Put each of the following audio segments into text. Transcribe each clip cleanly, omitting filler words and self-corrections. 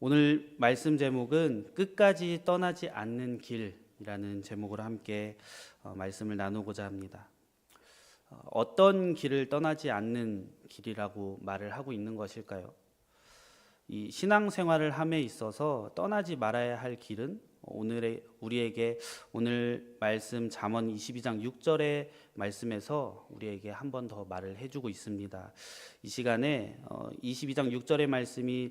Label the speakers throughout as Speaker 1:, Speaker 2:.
Speaker 1: 오늘 말씀 제목은 끝까지 떠나지 않는 길이라는 제목으로 함께 말씀을 나누고자 합니다. 어떤 길을 떠나지 않는 길이라고 말을 하고 있는 것일까요? 이 신앙생활을 함에 있어서 떠나지 말아야 할 길은 우리에게 오늘 말씀 잠언 22장 6절의 말씀에서 우리에게 한 번 더 말을 해주고 있습니다. 이 시간에 22장 6절의 말씀이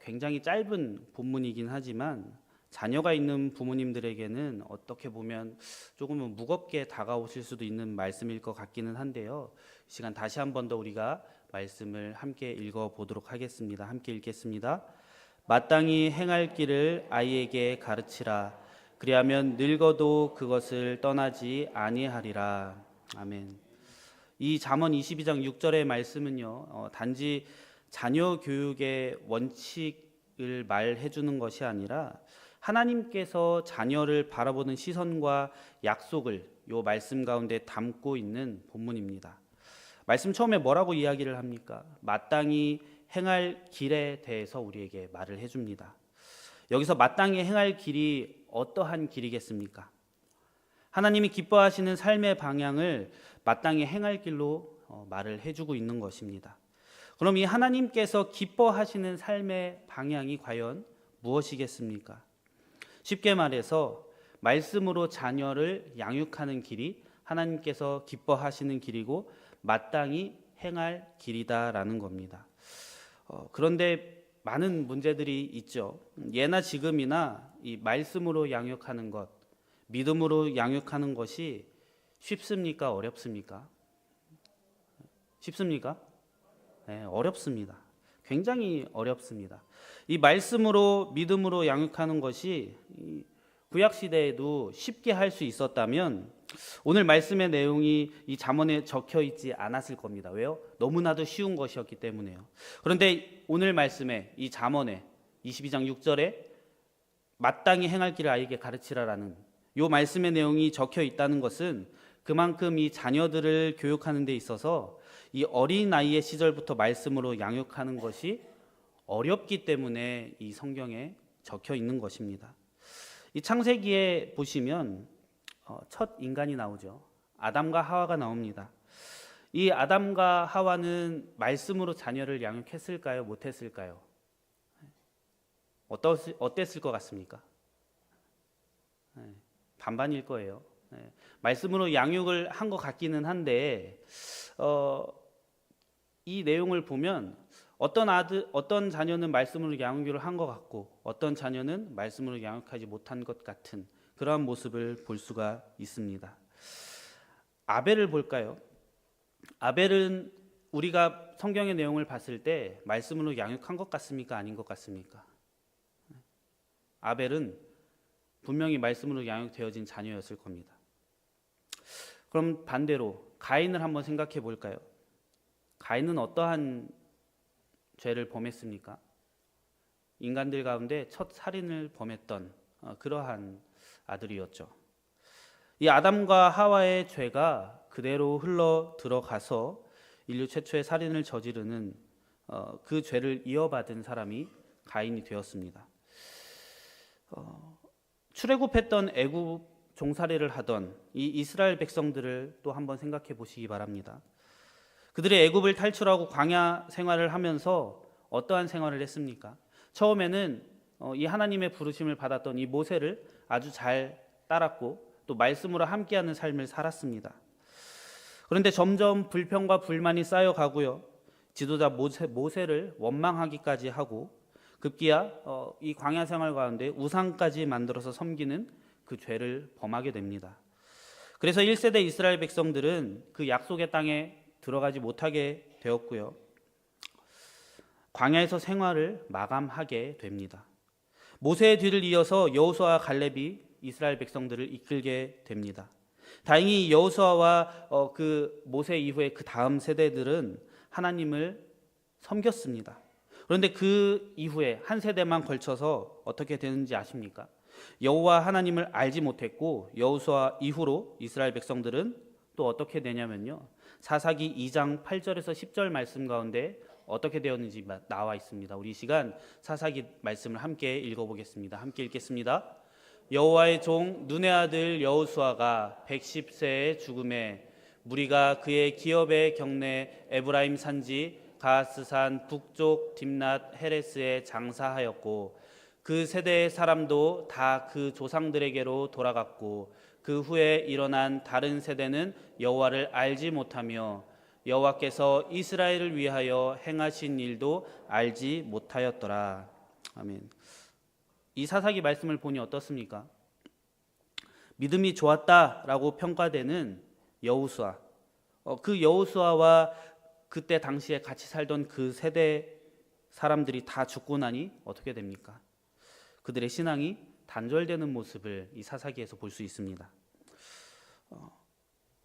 Speaker 1: 굉장히 짧은 본문이긴 하지만 자녀가 있는 부모님들에게는 어떻게 보면 조금은 무겁게 다가오실 수도 있는 말씀일 것 같기는 한데요. 이 시간 다시 한 번 더 우리가 말씀을 함께 읽어보도록 하겠습니다. 함께 읽겠습니다. 마땅히 행할 길을 아이에게 가르치라. 그리하면 늙어도 그것을 떠나지 아니하리라. 아멘. 이 잠언 22장 6절의 말씀은요, 단지 자녀 교육의 원칙을 말해 주는 것이 아니라 하나님께서 자녀를 바라보는 시선과 약속을 이 말씀 가운데 담고 있는 본문입니다. 말씀 처음에 뭐라고 이야기를 합니까? 마땅히 행할 길에 대해서 우리에게 말을 해줍니다. 여기서 마땅히 행할 길이 어떠한 길이겠습니까? 하나님이 기뻐하시는 삶의 방향을 마땅히 행할 길로 말을 해주고 있는 것입니다. 그럼 이 하나님께서 기뻐하시는 삶의 방향이 과연 무엇이겠습니까? 쉽게 말해서 말씀으로 자녀를 양육하는 길이 하나님께서 기뻐하시는 길이고 마땅히 행할 길이다라는 겁니다. 그런데 많은 문제들이 있죠. 예나 지금이나 이 말씀으로 양육하는 것, 믿음으로 양육하는 것이 쉽습니까? 어렵습니까? 쉽습니까? 네, 어렵습니다. 굉장히 어렵습니다. 이 말씀으로 믿음으로 양육하는 것이 구약 시대에도 쉽게 할 수 있었다면 오늘 말씀의 내용이 이 잠언에 적혀 있지 않았을 겁니다. 왜요? 너무나도 쉬운 것이었기 때문에요. 그런데 오늘 말씀에 이 잠언에 22장 6절에 마땅히 행할 길을 아이에게 가르치라라는 이 말씀의 내용이 적혀 있다는 것은 그만큼 이 자녀들을 교육하는 데 있어서 이 어린 나이의 시절부터 말씀으로 양육하는 것이 어렵기 때문에 이 성경에 적혀 있는 것입니다. 이 창세기에 보시면 첫 인간이 나오죠. 아담과 하와가 나옵니다. 이 아담과 하와는 말씀으로 자녀를 양육했을까요? 못했을까요? 어땠을 것 같습니까? 반반일 거예요. 말씀으로 양육을 한 것 같기는 한데 이 내용을 보면 어떤 자녀는 말씀으로 양육을 한 것 같고 어떤 자녀는 말씀으로 양육하지 못한 것 같은 그러한 모습을 볼 수가 있습니다. 아벨을 볼까요? 아벨은 우리가 성경의 내용을 봤을 때 말씀으로 양육한 것 같습니까? 아닌 것 같습니까? 아벨은 분명히 말씀으로 양육되어진 자녀였을 겁니다. 그럼 반대로 가인을 한번 생각해 볼까요? 가인은 어떠한 죄를 범했습니까? 인간들 가운데 첫 살인을 범했던 그러한 아들이었죠. 이 아담과 하와의 죄가 그대로 흘러 들어가서 인류 최초의 살인을 저지르는 그 죄를 이어받은 사람이 가인이 되었습니다. 출애굽했던 애굽 종살이를 하던 이 이스라엘 백성들을 또 한번 생각해 보시기 바랍니다. 그들이 애굽을 탈출하고 광야 생활을 하면서 어떠한 생활을 했습니까? 처음에는 이 하나님의 부르심을 받았던 이 모세를 아주 잘 따랐고 또 말씀으로 함께하는 삶을 살았습니다. 그런데 점점 불평과 불만이 쌓여가고요. 지도자 모세를 원망하기까지 하고 급기야 이 광야 생활 가운데 우상까지 만들어서 섬기는 그 죄를 범하게 됩니다. 그래서 1세대 이스라엘 백성들은 그 약속의 땅에 들어가지 못하게 되었고요. 광야에서 생활을 마감하게 됩니다. 모세의 뒤를 이어서 여호수아와 갈렙이 이스라엘 백성들을 이끌게 됩니다. 다행히 여호수아와 그 모세 이후에 그 다음 세대들은 하나님을 섬겼습니다. 그런데 그 이후에 한 세대만 걸쳐서 어떻게 되는지 아십니까? 여호와 하나님을 알지 못했고 여호수아 이후로 이스라엘 백성들은 또 어떻게 되냐면요. 사사기 2장 8절에서 10절 말씀 가운데 어떻게 되었는지 나와 있습니다. 우리 이 시간 사사기 말씀을 함께 읽어보겠습니다. 함께 읽겠습니다. 여호와의 종 눈의 아들 여호수아가 110세의 죽음에 무리가 그의 기업의 경내 에브라임 산지 가하스산 북쪽 딥낫 헤레스에 장사하였고 그 세대의 사람도 다 그 조상들에게로 돌아갔고 그 후에 일어난 다른 세대는 여호와를 알지 못하며 여호와께서 이스라엘을 위하여 행하신 일도 알지 못하였더라. 아멘. 이 사사기 말씀을 보니 어떻습니까? 믿음이 좋았다라고 평가되는 여호수아, 그 여호수아와 그때 당시에 같이 살던 그 세대 사람들이 다 죽고 나니 어떻게 됩니까? 그들의 신앙이 단절되는 모습을 이 사사기에서 볼 수 있습니다.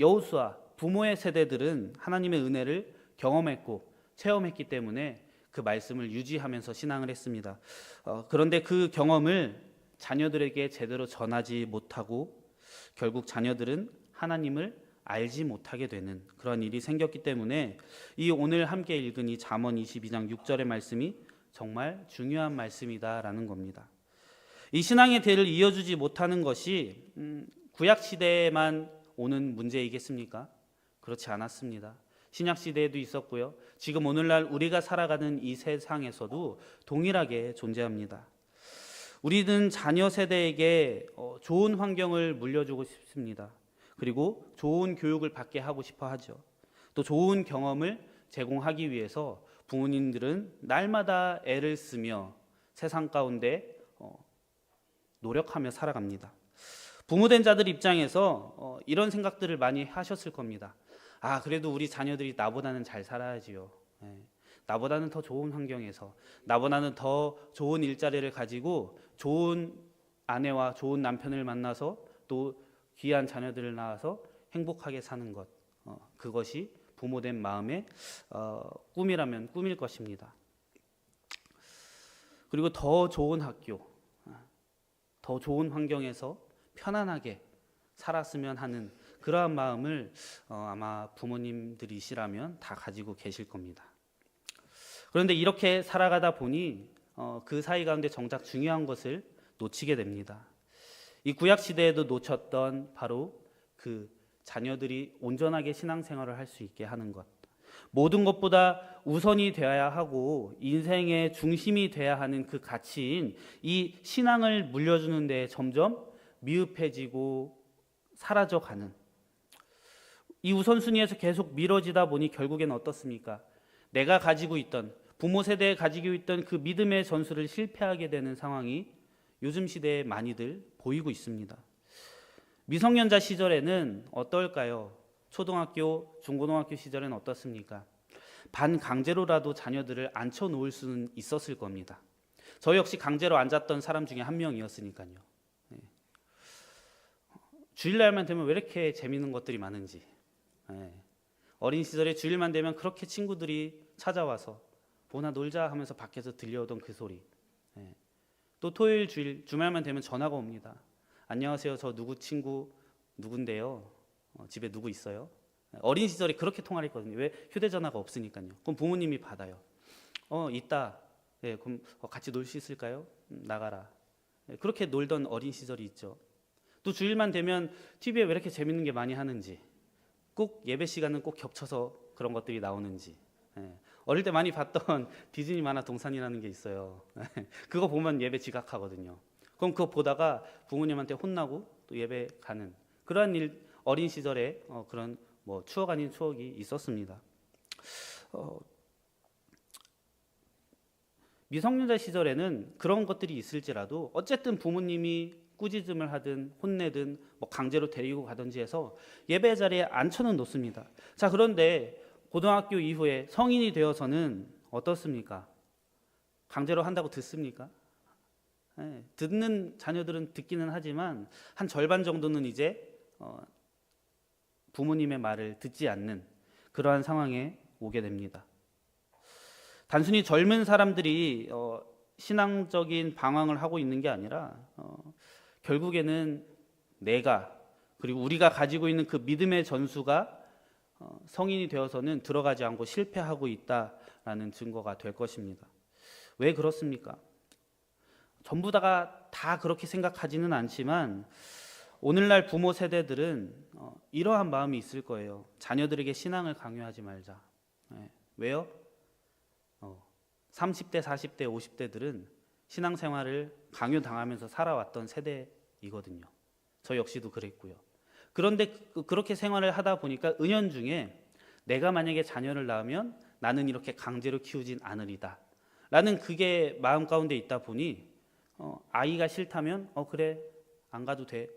Speaker 1: 여호수아 부모의 세대들은 하나님의 은혜를 경험했고 체험했기 때문에 그 말씀을 유지하면서 신앙을 했습니다. 그런데 그 경험을 자녀들에게 제대로 전하지 못하고 결국 자녀들은 하나님을 알지 못하게 되는 그런 일이 생겼기 때문에 이 오늘 함께 읽은 이 잠언 22장 6절의 말씀이 정말 중요한 말씀이다라는 겁니다. 이 신앙의 대를 이어주지 못하는 것이 구약 시대에만 오는 문제이겠습니까? 그렇지 않았습니다. 신약 시대에도 있었고요. 지금 오늘날 우리가 살아가는 이 세상에서도 동일하게 존재합니다. 우리는 자녀 세대에게 좋은 환경을 물려주고 싶습니다. 그리고 좋은 교육을 받게 하고 싶어 하죠. 또 좋은 경험을 제공하기 위해서 부모님들은 날마다 애를 쓰며 세상 가운데 노력하며 살아갑니다. 부모된 자들 입장에서 이런 생각들을 많이 하셨을 겁니다. 그래도 우리 자녀들이 나보다는 잘 살아야지요. 나보다는 더 좋은 환경에서, 나보다는 더 좋은 일자리를 가지고 좋은 아내와 좋은 남편을 만나서 또 귀한 자녀들을 낳아서 행복하게 사는 것, 그것이 부모된 마음의 꿈이라면 꿈일 것입니다. 그리고 더 좋은 학교, 더 좋은 환경에서 편안하게 살았으면 하는 그러한 마음을 아마 부모님들이시라면 다 가지고 계실 겁니다. 그런데 이렇게 살아가다 보니 그 사이 가운데 정작 중요한 것을 놓치게 됩니다. 이 구약 시대에도 놓쳤던 바로 그 자녀들이 온전하게 신앙생활을 할 수 있게 하는 것, 모든 것보다 우선이 되어야 하고 인생의 중심이 되어야 하는 그 가치인 이 신앙을 물려주는 데 점점 미흡해지고 사라져가는, 이 우선순위에서 계속 미뤄지다 보니 결국엔 어떻습니까? 내가 가지고 있던, 부모 세대에 가지고 있던 그 믿음의 전술을 실패하게 되는 상황이 요즘 시대에 많이들 보이고 있습니다. 미성년자 시절에는 어떨까요? 초등학교, 중고등학교 시절에는 어떻습니까? 반강제로라도 자녀들을 앉혀놓을 수는 있었을 겁니다. 저 역시 강제로 앉았던 사람 중에 한 명이었으니까요. 주일날만 되면 왜 이렇게 재밌는 것들이 많은지, 어린 시절에 주일만 되면 그렇게 친구들이 찾아와서 보나 놀자 하면서 밖에서 들려오던 그 소리, 또 토요일 주일 주말만 되면 전화가 옵니다. 안녕하세요, 저 누구 친구 누군데요, 집에 누구 있어요? 어린 시절에 그렇게 통화를 했거든요. 왜? 휴대전화가 없으니까요. 그럼 부모님이 받아요. 있다. 그럼 같이 놀 수 있을까요? 나가라. 그렇게 놀던 어린 시절이 있죠. 또 주일만 되면 TV에 왜 이렇게 재밌는 게 많이 하는지, 꼭 예배 시간은 꼭 겹쳐서 그런 것들이 나오는지, 어릴 때 많이 봤던 디즈니 만화 동산이라는 게 있어요. 그거 보면 예배 지각하거든요. 그럼 그거 보다가 부모님한테 혼나고 또 예배 가는 그러한 일, 어린 시절에 그런 추억 아닌 추억이 있었습니다. 미성년자 시절에는 그런 것들이 있을지라도 어쨌든 부모님이 꾸짖음을 하든 혼내든 강제로 데리고 가든지 해서 예배 자리에 앉혀는 놓습니다. 자, 그런데 고등학교 이후에 성인이 되어서는 어떻습니까? 강제로 한다고 듣습니까? 듣는 자녀들은 듣기는 하지만 한 절반 정도는 이제 부모님의 말을 듣지 않는 그러한 상황에 오게 됩니다. 단순히 젊은 사람들이 신앙적인 방황을 하고 있는 게 아니라 결국에는 내가, 그리고 우리가 가지고 있는 그 믿음의 전수가 성인이 되어서는 들어가지 않고 실패하고 있다라는 증거가 될 것입니다. 왜 그렇습니까? 전부 다 그렇게 생각하지는 않지만 오늘날 부모 세대들은 이러한 마음이 있을 거예요. 자녀들에게 신앙을 강요하지 말자. 왜요? 30대, 40대, 50대들은 신앙생활을 강요당하면서 살아왔던 세대이거든요. 저 역시도 그랬고요. 그런데 그렇게 생활을 하다 보니까 은연중에 내가 만약에 자녀를 낳으면 나는 이렇게 강제로 키우진 않으리다 라는 그게 마음 가운데 있다 보니 아이가 싫다면 그래 안 가도 돼.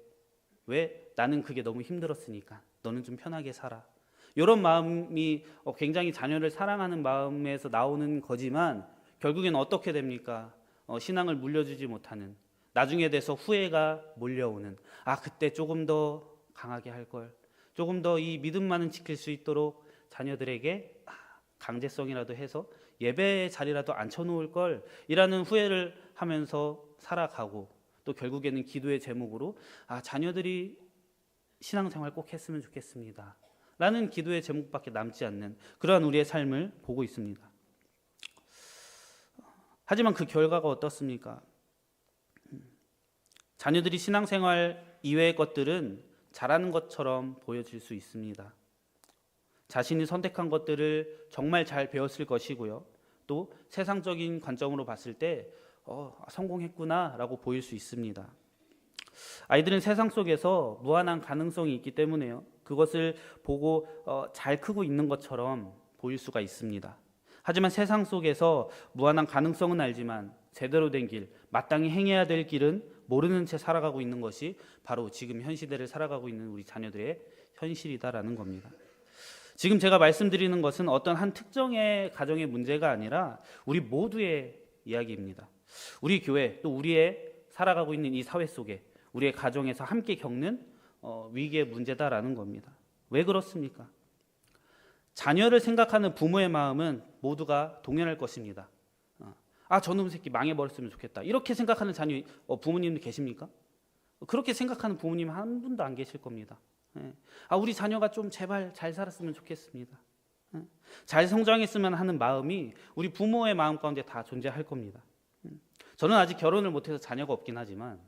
Speaker 1: 왜? 나는 그게 너무 힘들었으니까. 너는 좀 편하게 살아. 이런 마음이 굉장히 자녀를 사랑하는 마음에서 나오는 거지만 결국엔 어떻게 됩니까? 신앙을 물려주지 못하는, 나중에 돼서 후회가 몰려오는, 그때 조금 더 강하게 할 걸, 조금 더 이 믿음만은 지킬 수 있도록 자녀들에게 강제성이라도 해서 예배의 자리라도 앉혀놓을 걸 이라는 후회를 하면서 살아가고, 또 결국에는 기도의 제목으로 자녀들이 신앙생활 꼭 했으면 좋겠습니다 라는 기도의 제목밖에 남지 않는 그러한 우리의 삶을 보고 있습니다. 하지만 그 결과가 어떻습니까? 자녀들이 신앙생활 이외의 것들은 잘하는 것처럼 보여질 수 있습니다. 자신이 선택한 것들을 정말 잘 배웠을 것이고요. 또 세상적인 관점으로 봤을 때 성공했구나 라고 보일 수 있습니다. 아이들은 세상 속에서 무한한 가능성이 있기 때문에요. 그것을 보고 잘 크고 있는 것처럼 보일 수가 있습니다. 하지만 세상 속에서 무한한 가능성은 알지만 제대로 된 길, 마땅히 행해야 될 길은 모르는 채 살아가고 있는 것이 바로 지금 현 시대를 살아가고 있는 우리 자녀들의 현실이다라는 겁니다. 지금 제가 말씀드리는 것은 어떤 한 특정의 가정의 문제가 아니라 우리 모두의 이야기입니다. 우리 교회, 또 우리의 살아가고 있는 이 사회 속에 우리의 가정에서 함께 겪는 위기의 문제다라는 겁니다. 왜 그렇습니까? 자녀를 생각하는 부모의 마음은 모두가 동일할 것입니다. 저놈 새끼 망해버렸으면 좋겠다 이렇게 생각하는 자녀 부모님도 계십니까? 그렇게 생각하는 부모님 한 분도 안 계실 겁니다. 우리 자녀가 좀 제발 잘 살았으면 좋겠습니다. 잘 성장했으면 하는 마음이 우리 부모의 마음 가운데 다 존재할 겁니다. 저는 아직 결혼을 못해서 자녀가 없긴 하지만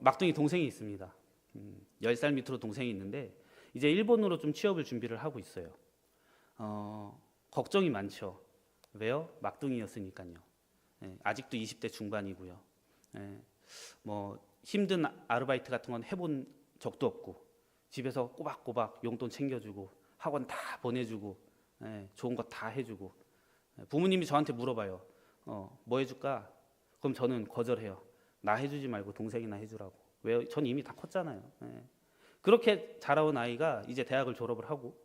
Speaker 1: 막둥이 동생이 있습니다. 10살 밑으로 동생이 있는데 이제 일본으로 좀 취업을 준비를 하고 있어요. 걱정이 많죠. 왜요? 막둥이였으니까요. 아직도 20대 중반이고요. 뭐 힘든 아르바이트 같은 건 해본 적도 없고 집에서 꼬박꼬박 용돈 챙겨주고 학원 다 보내주고 좋은 거 다 해주고 부모님이 저한테 물어봐요. 뭐 해줄까? 그럼 저는 거절해요. 나 해주지 말고 동생이나 해주라고. 왜요? 전 이미 다 컸잖아요. 그렇게 자라온 아이가 이제 대학을 졸업을 하고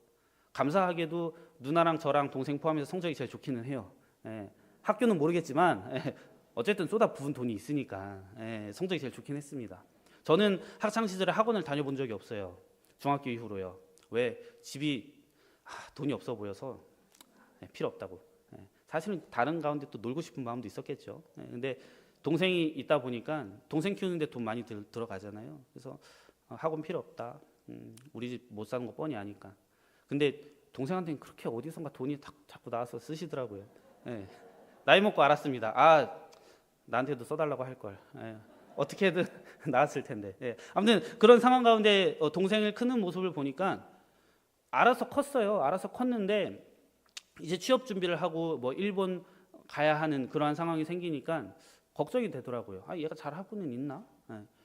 Speaker 1: 감사하게도 누나랑 저랑 동생 포함해서 성적이 제일 좋기는 해요. 학교는 모르겠지만 어쨌든 쏟아 부은 돈이 있으니까 성적이 제일 좋긴 했습니다. 저는 학창 시절에 학원을 다녀본 적이 없어요. 중학교 이후로요. 왜? 집이 돈이 없어 보여서 필요 없다고. 사실은 다른 가운데 또 놀고 싶은 마음도 있었겠죠. 근데 동생이 있다 보니까 동생 키우는데 돈 많이 들어가잖아요. 그래서 학원 필요 없다. 우리 집 못 사는 거 뻔히 아니까. 근데 동생한테는 그렇게 어디선가 돈이 자꾸 나와서 쓰시더라고요. 나이 먹고 알았습니다. 나한테도 써달라고 할 걸. 어떻게든 나았을 텐데. 아무튼 그런 상황 가운데 동생을 크는 모습을 보니까 알아서 컸어요. 알아서 컸는데 이제 취업 준비를 하고 뭐 일본 가야 하는 그러한 상황이 생기니까 걱정이 되더라고요. 얘가 잘하고는 있나?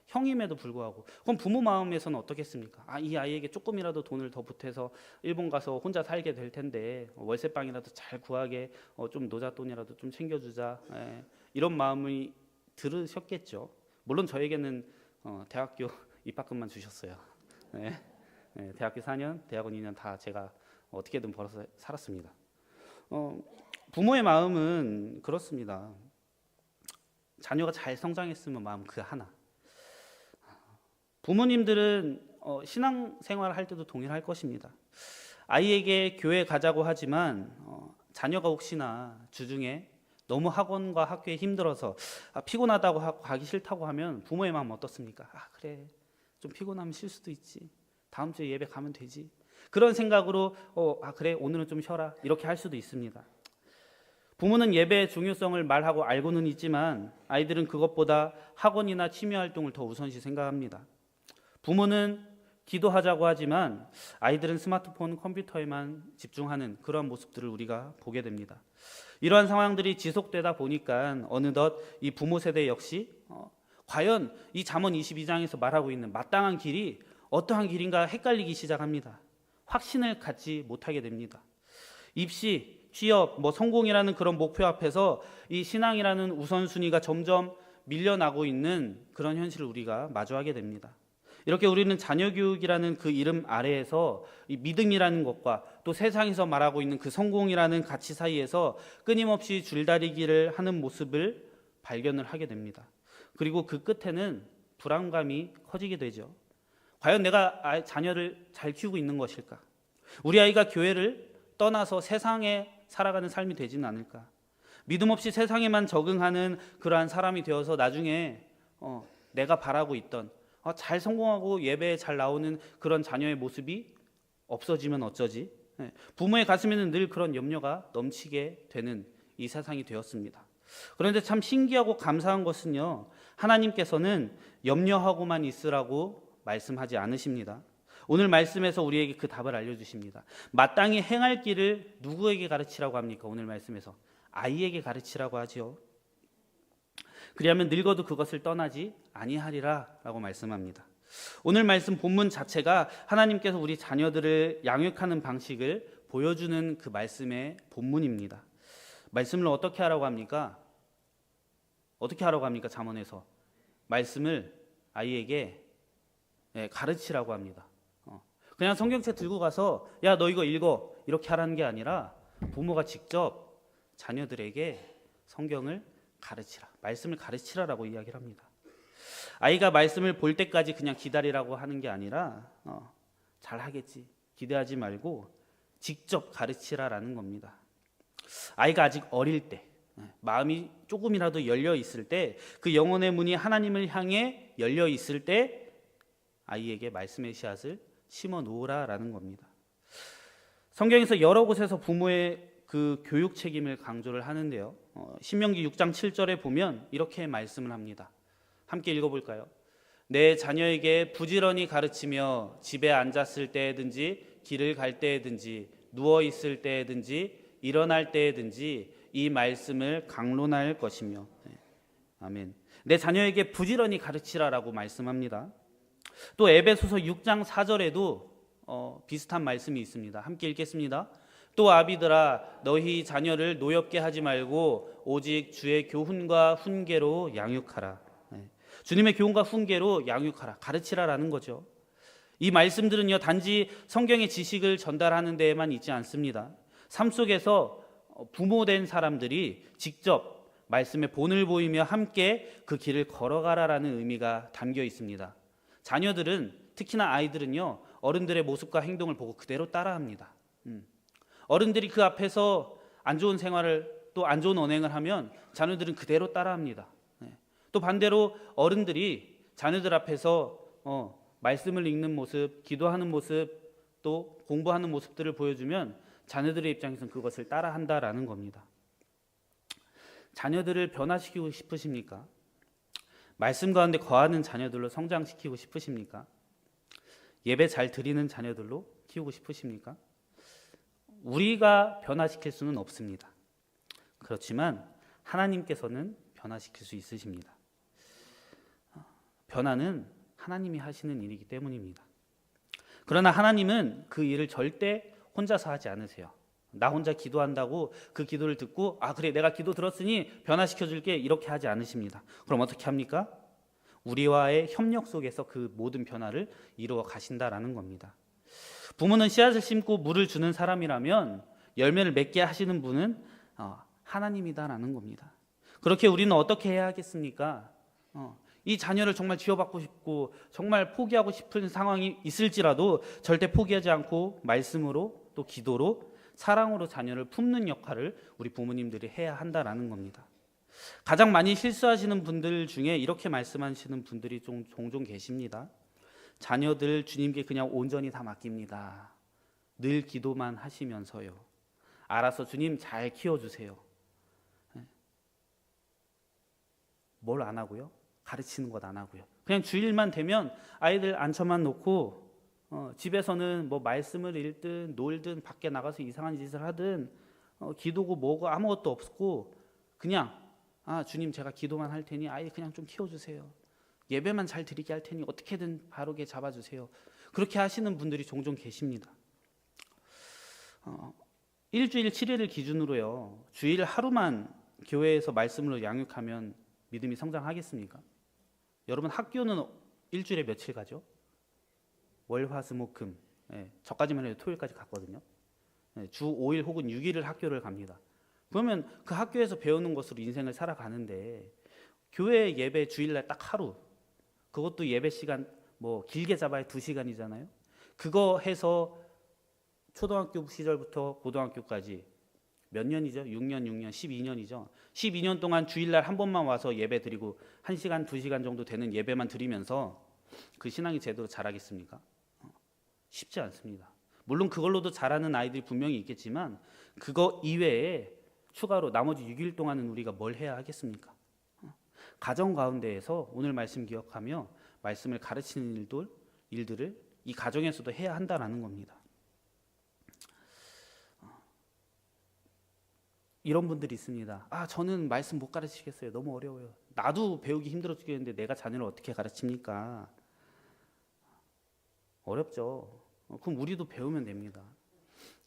Speaker 1: 형임에도 불구하고. 그럼 부모 마음에서는 어떻겠습니까? 이 아이에게 조금이라도 돈을 더 보태서 일본 가서 혼자 살게 될 텐데 월세방이라도 잘 구하게 좀 노잣돈이라도 좀 챙겨주자. 이런 마음이 들으셨겠죠. 물론 저에게는 대학교 입학금만 주셨어요. 대학교 4년, 대학원 2년 다 제가 어떻게든 벌어서 살았습니다. 부모의 마음은 그렇습니다. 자녀가 잘 성장했으면 마음 그 하나. 부모님들은 신앙생활을 할 때도 동일할 것입니다. 아이에게 교회 가자고 하지만 자녀가 혹시나 주중에 너무 학원과 학교에 힘들어서 피곤하다고 하고 가기 싫다고 하면 부모의 마음 어떻습니까? 그래 좀 피곤하면 쉴 수도 있지. 다음 주에 예배 가면 되지. 그런 생각으로 그래 오늘은 좀 쉬어라 이렇게 할 수도 있습니다. 부모는 예배의 중요성을 말하고 알고는 있지만 아이들은 그것보다 학원이나 취미 활동을 더 우선시 생각합니다. 부모는 기도하자고 하지만 아이들은 스마트폰, 컴퓨터에만 집중하는 그런 모습들을 우리가 보게 됩니다. 이러한 상황들이 지속되다 보니까 어느덧 이 부모 세대 역시 과연 이 잠언 22장에서 말하고 있는 마땅한 길이 어떠한 길인가 헷갈리기 시작합니다. 확신을 갖지 못하게 됩니다. 입시, 취업, 성공이라는 그런 목표 앞에서 이 신앙이라는 우선순위가 점점 밀려나고 있는 그런 현실을 우리가 마주하게 됩니다. 이렇게 우리는 자녀 교육이라는 그 이름 아래에서 이 믿음이라는 것과 또 세상에서 말하고 있는 그 성공이라는 가치 사이에서 끊임없이 줄다리기를 하는 모습을 발견을 하게 됩니다. 그리고 그 끝에는 불안감이 커지게 되죠. 과연 내가 자녀를 잘 키우고 있는 것일까? 우리 아이가 교회를 떠나서 세상에 살아가는 삶이 되지는 않을까? 믿음 없이 세상에만 적응하는 그러한 사람이 되어서 나중에 내가 바라고 있던 잘 성공하고 예배에 잘 나오는 그런 자녀의 모습이 없어지면 어쩌지? 부모의 가슴에는 늘 그런 염려가 넘치게 되는 이 세상이 되었습니다. 그런데 참 신기하고 감사한 것은요, 하나님께서는 염려하고만 있으라고 말씀하지 않으십니다. 오늘 말씀에서 우리에게 그 답을 알려주십니다. 마땅히 행할 길을 누구에게 가르치라고 합니까? 오늘 말씀에서 아이에게 가르치라고 하지요. 그리하면 늙어도 그것을 떠나지 아니하리라 라고 말씀합니다. 오늘 말씀 본문 자체가 하나님께서 우리 자녀들을 양육하는 방식을 보여주는 그 말씀의 본문입니다. 말씀을 어떻게 하라고 합니까? 어떻게 하라고 합니까? 잠언에서 말씀을 아이에게 가르치라고 합니다. 그냥 성경책 들고 가서 야 너 이거 읽어 이렇게 하라는 게 아니라 부모가 직접 자녀들에게 성경을 가르치라, 말씀을 가르치라라고 이야기를 합니다. 아이가 말씀을 볼 때까지 그냥 기다리라고 하는 게 아니라 잘하겠지 기대하지 말고 직접 가르치라라는 겁니다. 아이가 아직 어릴 때 마음이 조금이라도 열려 있을 때 그 영혼의 문이 하나님을 향해 열려 있을 때 아이에게 말씀의 씨앗을 심어 놓으라라는 겁니다. 성경에서 여러 곳에서 부모의 그 교육 책임을 강조를 하는데요. 신명기 6장 7절에 보면 이렇게 말씀을 합니다. 함께 읽어볼까요? 내 자녀에게 부지런히 가르치며 집에 앉았을 때든지 길을 갈 때든지 누워 있을 때든지 일어날 때든지 이 말씀을 강론할 것이며. 아멘. 내 자녀에게 부지런히 가르치라라고 말씀합니다. 또 에베소서 6장 4절에도 비슷한 말씀이 있습니다. 함께 읽겠습니다. 또 아비들아 너희 자녀를 노엽게 하지 말고 오직 주의 교훈과 훈계로 양육하라. 주님의 교훈과 훈계로 양육하라, 가르치라라는 거죠. 이 말씀들은요 단지 성경의 지식을 전달하는 데에만 있지 않습니다. 삶 속에서 부모된 사람들이 직접 말씀의 본을 보이며 함께 그 길을 걸어가라라는 의미가 담겨 있습니다. 자녀들은 특히나 아이들은요 어른들의 모습과 행동을 보고 그대로 따라합니다. 어른들이 그 앞에서 안 좋은 생활을 또 안 좋은 언행을 하면 자녀들은 그대로 따라합니다. 또 반대로 어른들이 자녀들 앞에서 말씀을 읽는 모습, 기도하는 모습, 또 공부하는 모습들을 보여주면 자녀들의 입장에서는 그것을 따라한다라는 겁니다. 자녀들을 변화시키고 싶으십니까? 말씀 가운데 거하는 자녀들로 성장시키고 싶으십니까? 예배 잘 드리는 자녀들로 키우고 싶으십니까? 우리가 변화시킬 수는 없습니다. 그렇지만 하나님께서는 변화시킬 수 있으십니다. 변화는 하나님이 하시는 일이기 때문입니다. 그러나 하나님은 그 일을 절대 혼자서 하지 않으세요. 나 혼자 기도한다고 그 기도를 듣고 그래 내가 기도 들었으니 변화시켜 줄게 이렇게 하지 않으십니다. 그럼 어떻게 합니까? 우리와의 협력 속에서 그 모든 변화를 이루어 가신다라는 겁니다. 부모는 씨앗을 심고 물을 주는 사람이라면 열매를 맺게 하시는 분은 하나님이다라는 겁니다. 그렇게 우리는 어떻게 해야 하겠습니까? 이 자녀를 정말 지어받고 싶고 정말 포기하고 싶은 상황이 있을지라도 절대 포기하지 않고 말씀으로 또 기도로 사랑으로 자녀를 품는 역할을 우리 부모님들이 해야 한다라는 겁니다. 가장 많이 실수하시는 분들 중에 이렇게 말씀하시는 분들이 종종 계십니다. 자녀들 주님께 그냥 온전히 다 맡깁니다. 늘 기도만 하시면서요. 알아서 주님 잘 키워주세요. 뭘 안 하고요? 가르치는 것 안 하고요. 그냥 주일만 되면 아이들 앉혀만 놓고 집에서는 뭐 말씀을 읽든 놀든 밖에 나가서 이상한 짓을 하든 기도고 뭐고 아무것도 없고 그냥 주님 제가 기도만 할 테니 아이 그냥 좀 키워주세요. 예배만 잘 드리게 할 테니 어떻게든 바르게 잡아주세요. 그렇게 하시는 분들이 종종 계십니다. 일주일 7일을 기준으로요. 주일 하루만 교회에서 말씀으로 양육하면 믿음이 성장하겠습니까? 여러분 학교는 일주일에 며칠 가죠? 월, 화, 수, 목, 금. 저까지만 해도 토요일까지 갔거든요. 주 5일 혹은 6일을 학교를 갑니다. 그러면 그 학교에서 배우는 것으로 인생을 살아가는데 교회 예배 주일날 딱 하루, 그것도 예배 시간 뭐 길게 잡아야 2시간이잖아요. 그거 해서 초등학교 시절부터 고등학교까지 몇 년이죠? 6년, 12년이죠. 12년 동안 주일날 한 번만 와서 예배 드리고 1시간, 2시간 정도 되는 예배만 드리면서 그 신앙이 제대로 자라겠습니까? 쉽지 않습니다. 물론 그걸로도 잘하는 아이들이 분명히 있겠지만 그거 이외에 추가로 나머지 6일 동안은 우리가 뭘 해야 하겠습니까? 가정 가운데에서 오늘 말씀 기억하며 말씀을 가르치는 일들을 이 가정에서도 해야 한다라는 겁니다. 이런 분들이 있습니다. 저는 말씀 못 가르치겠어요. 너무 어려워요. 나도 배우기 힘들어 죽겠는데 내가 자녀를 어떻게 가르칩니까? 어렵죠. 그럼 우리도 배우면 됩니다.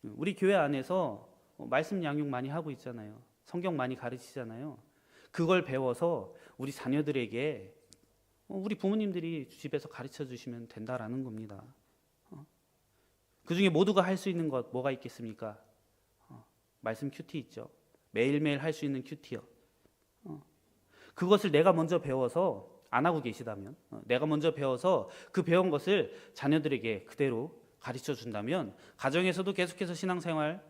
Speaker 1: 우리 교회 안에서 말씀 양육 많이 하고 있잖아요. 성경 많이 가르치잖아요. 그걸 배워서 우리 자녀들에게 우리 부모님들이 집에서 가르쳐 주시면 된다라는 겁니다. 그중에 모두가 할 수 있는 것 뭐가 있겠습니까? 말씀 큐티 있죠. 매일매일 할 수 있는 큐티요. 그것을 내가 먼저 배워서 안 하고 계시다면 내가 먼저 배워서 그 배운 것을 자녀들에게 그대로 가르쳐 준다면 가정에서도 계속해서 신앙생활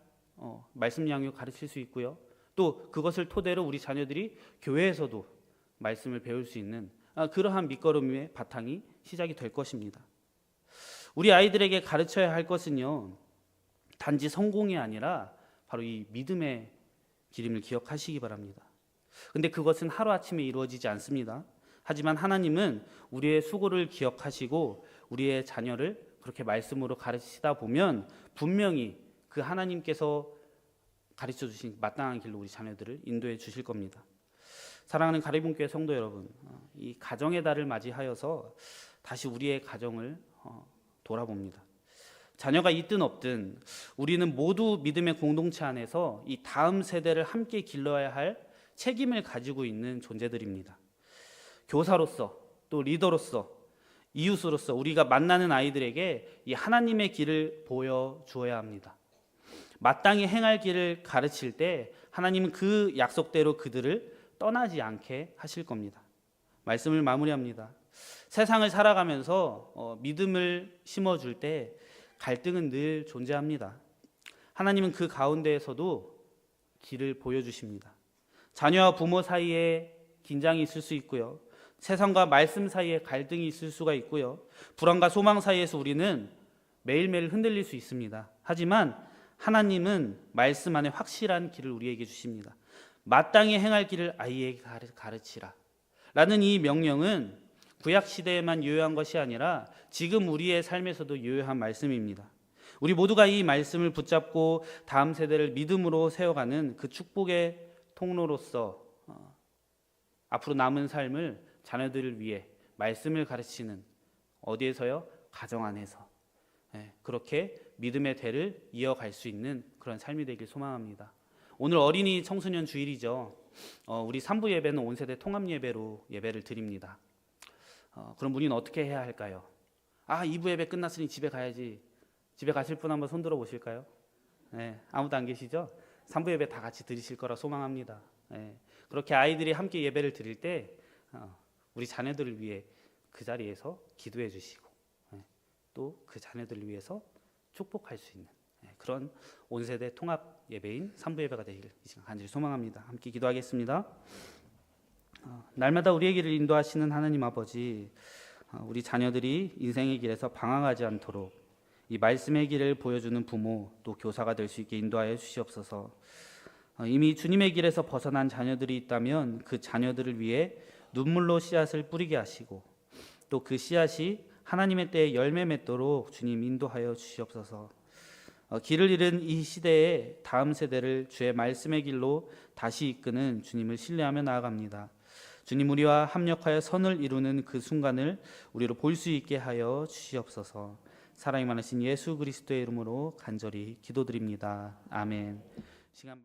Speaker 1: 말씀 양육 가르칠 수 있고요. 또 그것을 토대로 우리 자녀들이 교회에서도 말씀을 배울 수 있는 그러한 밑거름의 바탕이 시작이 될 것입니다. 우리 아이들에게 가르쳐야 할 것은요. 단지 성공이 아니라 바로 이 믿음의 기림을 기억하시기 바랍니다. 근데 그것은 하루아침에 이루어지지 않습니다. 하지만 하나님은 우리의 수고를 기억하시고 우리의 자녀를 그렇게 말씀으로 가르치다 보면 분명히 그 하나님께서 가르쳐 주신 마땅한 길로 우리 자녀들을 인도해 주실 겁니다. 사랑하는 가리봉교회 성도 여러분, 이 가정의 달을 맞이하여서 다시 우리의 가정을 돌아봅니다. 자녀가 있든 없든 우리는 모두 믿음의 공동체 안에서 이 다음 세대를 함께 길러야 할 책임을 가지고 있는 존재들입니다. 교사로서 또 리더로서 이웃으로서 우리가 만나는 아이들에게 이 하나님의 길을 보여주어야 합니다. 마땅히 행할 길을 가르칠 때 하나님은 그 약속대로 그들을 떠나지 않게 하실 겁니다. 말씀을 마무리합니다. 세상을 살아가면서 믿음을 심어줄 때 갈등은 늘 존재합니다. 하나님은 그 가운데에서도 길을 보여주십니다. 자녀와 부모 사이에 긴장이 있을 수 있고요. 세상과 말씀 사이에 갈등이 있을 수가 있고요. 불안과 소망 사이에서 우리는 매일매일 흔들릴 수 있습니다. 하지만 하나님은 말씀 안에 확실한 길을 우리에게 주십니다. 마땅히 행할 길을 아이에게 가르치라 라는 이 명령은 구약 시대에만 유효한 것이 아니라 지금 우리의 삶에서도 유효한 말씀입니다. 우리 모두가 이 말씀을 붙잡고 다음 세대를 믿음으로 세워가는 그 축복의 통로로서 앞으로 남은 삶을 자녀들을 위해 말씀을 가르치는 어디에서요? 가정 안에서 그렇게 믿음의 대를 이어갈 수 있는 그런 삶이 되길 소망합니다. 오늘 어린이 청소년 주일이죠. 우리 3부 예배는 온 세대 통합 예배로 예배를 드립니다. 그럼 우리는 어떻게 해야 할까요? 2부 예배 끝났으니 집에 가야지. 집에 가실 분 한번 손 들어 보실까요? 아무도 안 계시죠? 3부 예배 다 같이 드리실 거라 소망합니다. 그렇게 아이들이 함께 예배를 드릴 때 우리 자녀들을 위해 그 자리에서 기도해 주시고 또 그 자녀들을 위해서 축복할 수 있는 그런 온세대 통합 예배인 3부 예배가 되기를 이 시간 간절히 소망합니다. 함께 기도하겠습니다. 날마다 우리의 길을 인도하시는 하나님 아버지, 우리 자녀들이 인생의 길에서 방황하지 않도록 이 말씀의 길을 보여주는 부모 또 교사가 될 수 있게 인도하여 주시옵소서. 이미 주님의 길에서 벗어난 자녀들이 있다면 그 자녀들을 위해 눈물로 씨앗을 뿌리게 하시고 또 그 씨앗이 하나님의 때에 열매 맺도록 주님 인도하여 주시옵소서. 길을 잃은 이 시대의 다음 세대를 주의 말씀의 길로 다시 이끄는 주님을 신뢰하며 나아갑니다. 주님, 우리와 합력하여 선을 이루는 그 순간을 우리로 볼 수 있게 하여 주시옵소서. 사랑이 많으신 예수 그리스도의 이름으로 간절히 기도드립니다. 아멘. 시간